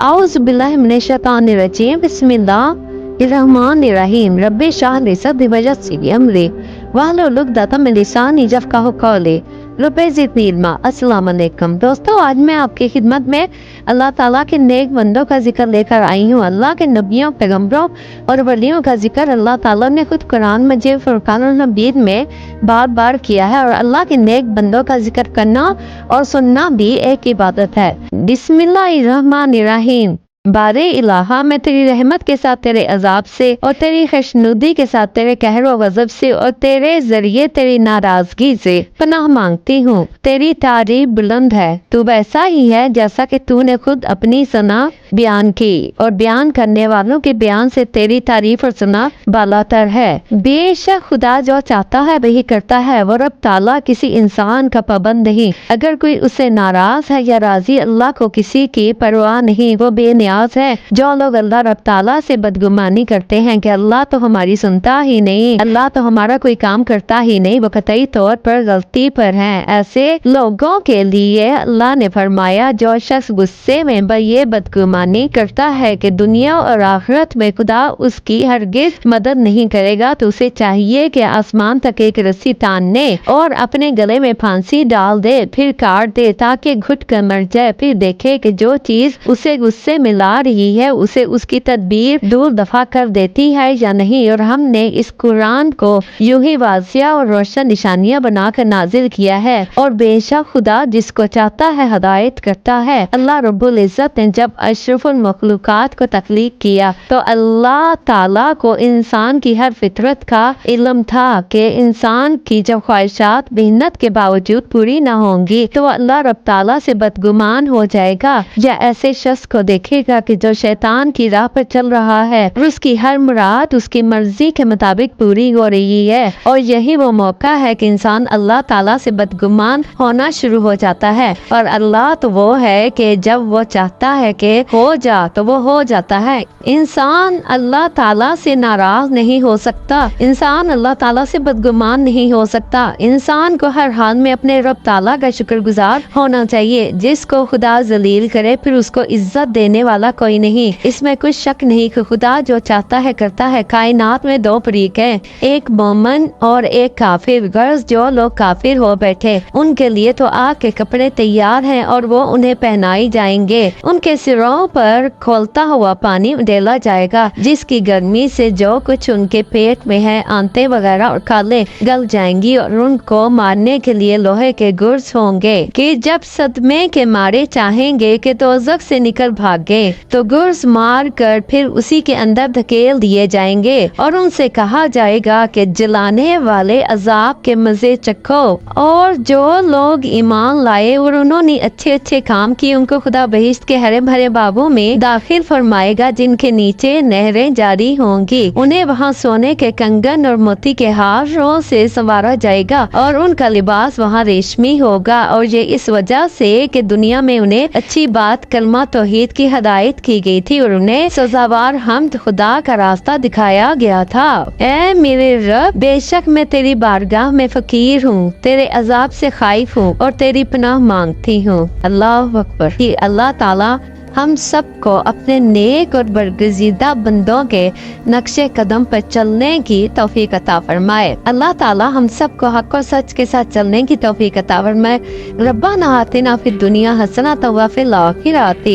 اعوذ باللہ من الشیطان الرجیم، بسم اللہ الرحمن الرحیم، رب اشرح لی صدری ویسر لی امری واحلل عقدۃ من لسانی یفقہوا قولی رب زدنی علما۔ السلام علیکم دوستو، آج میں آپ کی خدمت میں اللہ تعالیٰ کے نیک بندوں کا ذکر لے کر آئی ہوں۔ اللہ کے نبیوں، پیغمبروں اور ولیوں کا ذکر اللہ تعالیٰ نے خود قرآن مجید فرقان الحمید میں بار بار کیا ہے، اور اللہ کے نیک بندوں کا ذکر کرنا اور سننا بھی ایک عبادت ہے۔ بسم اللہ الرحمن الرحیم، بارے الہا میں تیری رحمت کے ساتھ تیرے عذاب سے، اور تیری خوشنودی کے ساتھ تیرے قہر و غضب سے، اور تیرے ذریعے تیری ناراضگی سے پناہ مانگتی ہوں۔ تیری تعریف بلند ہے، تو ویسا ہی ہے جیسا کہ تو نے خود اپنی ثنا بیان کی، اور بیان کرنے والوں کے بیان سے تیری تعریف اور ثنا بالاتر ہے۔ بے شک خدا جو چاہتا ہے وہی کرتا ہے، وہ رب تعالیٰ کسی انسان کا پابند نہیں۔ اگر کوئی اسے ناراض ہے یا راضی، اللہ کو کسی کی پرواہ نہیں، وہ بے نیاز ہے۔ جو لوگ اللہ رب تعالیٰ سے بدگمانی کرتے ہیں کہ اللہ تو ہماری سنتا ہی نہیں، اللہ تو ہمارا کوئی کام کرتا ہی نہیں، وہ قطعی طور پر غلطی پر ہیں۔ ایسے لوگوں کے لیے اللہ نے فرمایا، جو شخص غصے میں یہ بدگمانی کرتا ہے کہ دنیا اور آخرت میں خدا اس کی ہرگز مدد نہیں کرے گا، تو اسے چاہیے کہ آسمان تک ایک رسی تاننے اور اپنے گلے میں پھانسی ڈال دے، پھر کاٹ دے تاکہ گھٹ کر مر جائے، پھر دیکھے کہ جو چیز اسے غصے میں لا رہی ہے اسے اس کی تدبیر دور دفع کر دیتی ہے یا نہیں۔ اور ہم نے اس قرآن کو یوں ہی واضح اور روشن نشانیاں بنا کر نازل کیا ہے، اور بے شک خدا جس کو چاہتا ہے ہدایت کرتا ہے۔ اللہ رب العزت نے جب اشرف المخلوقات کو تخلیق کیا تو اللہ تعالیٰ کو انسان کی ہر فطرت کا علم تھا کہ انسان کی جب خواہشات محنت کے باوجود پوری نہ ہوں گی تو وہ اللہ رب تعالیٰ سے بدگمان ہو جائے گا، یا ایسے شخص کو دیکھے گا کہ جو شیطان کی راہ پر چل رہا ہے اور اس کی ہر مراد اس کی مرضی کے مطابق پوری ہو رہی ہے، اور یہی وہ موقع ہے کہ انسان اللہ تعالیٰ سے بدگمان ہونا شروع ہو جاتا ہے۔ اور اللہ تو وہ ہے کہ جب وہ چاہتا ہے کہ ہو جا تو وہ ہو جاتا ہے۔ انسان اللہ تعالیٰ سے ناراض نہیں ہو سکتا، انسان اللہ تعالیٰ سے بدگمان نہیں ہو سکتا۔ انسان کو ہر حال میں اپنے رب تعالیٰ کا شکر گزار ہونا چاہیے۔ جس کو خدا ذلیل کرے پھر اس کو عزت دینے والا کوئی نہیں۔ اس میں کچھ شک نہیں کہ خدا جو چاہتا ہے کرتا ہے۔ کائنات میں دو فریق ہیں، ایک مومن اور ایک کافر۔ غرض جو لوگ کافر ہو بیٹھے ان کے لیے تو آگ کے کپڑے تیار ہیں اور وہ انہیں پہنائی جائیں گے، ان کے سروں پر کھولتا ہوا پانی ڈالا جائے گا جس کی گرمی سے جو کچھ ان کے پیٹ میں ہے، آنتیں وغیرہ اور کھالیں گل جائیں گی، اور ان کو مارنے کے لیے لوہے کے گرز ہوں گے کہ جب صدمے کے مارے چاہیں گے کہ دوزخ سے نکل بھاگے تو گرز مار کر پھر اسی کے اندر دھکیل دیے جائیں گے، اور ان سے کہا جائے گا کہ جلانے والے عذاب کے مزے چکھو۔ اور جو لوگ ایمان لائے اور انہوں نے اچھے اچھے کام کیے ان کو خدا بہشت کے ہرے بھرے باغوں میں داخل فرمائے گا جن کے نیچے نہریں جاری ہوں گی۔ انہیں وہاں سونے کے کنگن اور موتی کے ہاروں سے سنوارا جائے گا، اور ان کا لباس وہاں ریشمی ہوگا، اور یہ اس وجہ سے کہ دنیا میں انہیں اچھی بات کلمہ توحید کی ہدایت کی گئی تھی اور انہیں سزاوار حمد خدا کا راستہ دکھایا گیا تھا۔ اے میرے رب، بے شک میں تیری بارگاہ میں فقیر ہوں، تیرے عذاب سے خائف ہوں اور تیری پناہ مانگتی ہوں۔ اللہ اکبر۔ اللہ تعالیٰ ہم سب کو اپنے نیک اور برگزیدہ بندوں کے نقش قدم پر چلنے کی توفیق عطا فرمائے۔ اللہ تعالیٰ ہم سب کو حق و سچ کے ساتھ چلنے کی توفیق عطا فرمائے۔ ربنا آتنا فی الدنیا حسنۃ وفی الآخرۃ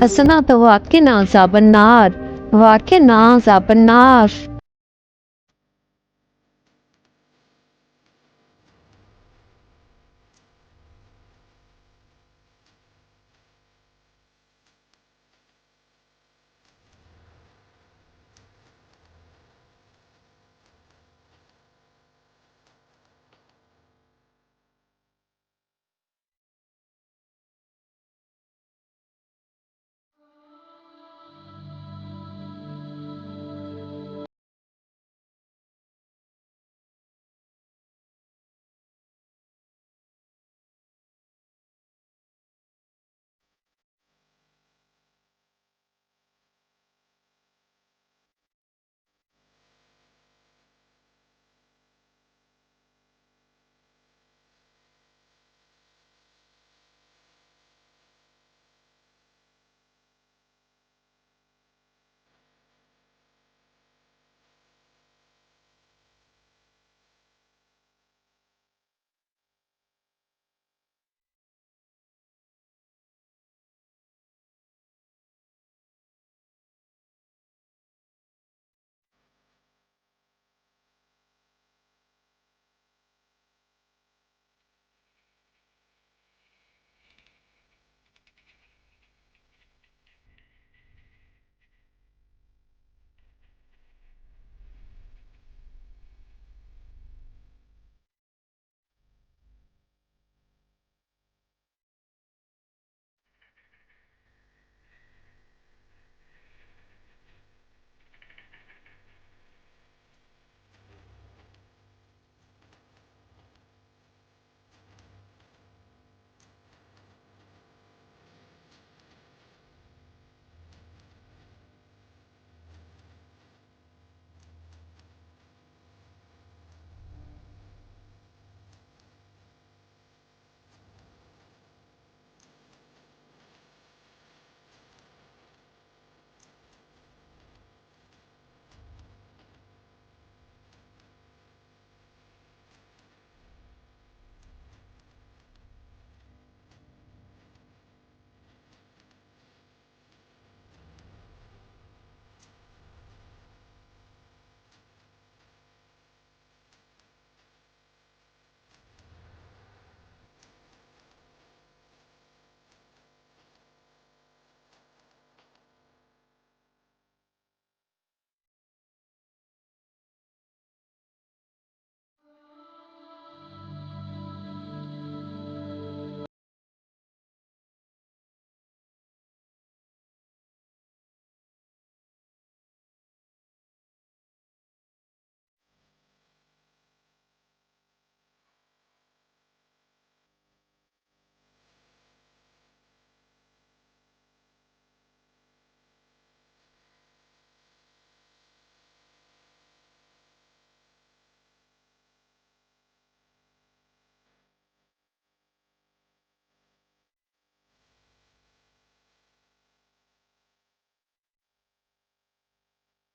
حسنۃ وقنا عذاب النار وقنا عذاب النار۔